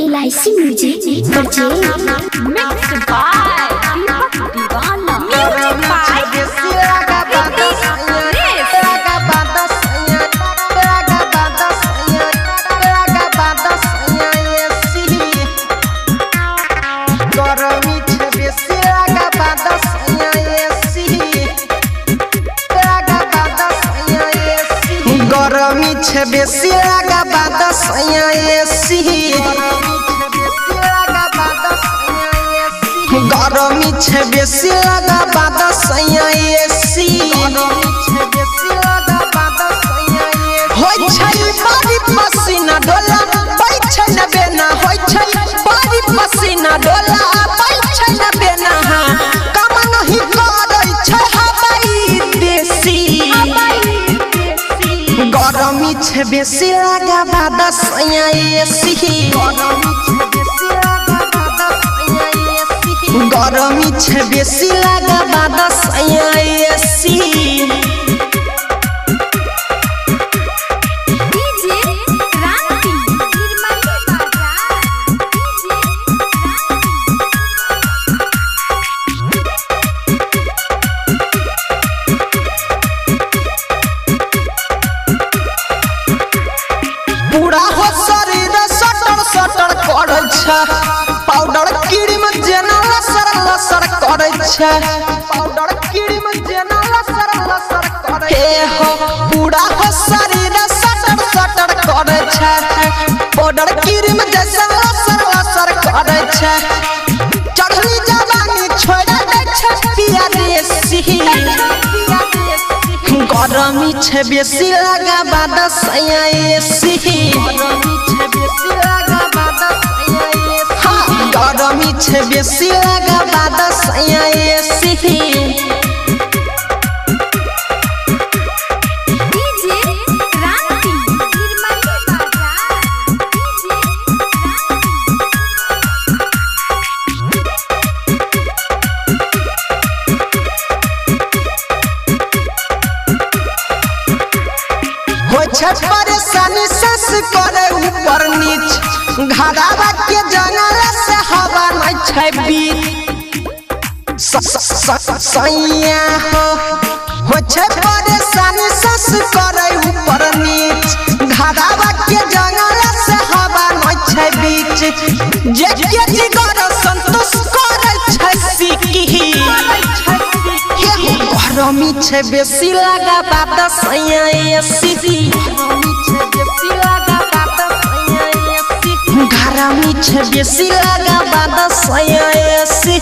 LIC music बजे mix by दीवाना music by गरमी छे बेसी लगा बादस एसी गरमी छे बेसी लगा बादस एसी होय छै बड़ी पसीना डोला बैठे न बेना होय छै बड़ी पसीना डोला बैठे न बेना काम नहीं करै छै हवाई देसी गरमी छे बेसी लगा बादस एसी गरमी छे बेसी लगा बादस एसी डीजे क्रांति निर्मली बाजार पूरा हो शरीर सटर सटर करे छै पाउडर क्रीम जेना लसर लसर करे छै पाउडर क्रीम जेना लसर लसर करे हे हो पूरा हो शरीर सटर सटर करे छै पाउडर क्रीम जैसा लसर लसर करे छै चढ़ली जवानी छोड़ दे छै पिया देसी गरमी छे बेसी लगा बादस एसी गरमी छे बेसी लगा बादस एसी डीजे क्रांति निर्मली बाजार हो छै परेशानी सस करे ऊपर नीच घरावा के जंगल से हवा नहीं छै बीच सैया हो छै परेशानी सस करे ऊपर नीच घरावा के जंगल से हवा नहीं छै बीच जे के जिगर संतोष करे छै सिकी गरमी छे बेसी लगा बादस एसी गरमी छे बेसी लगा बादस एसी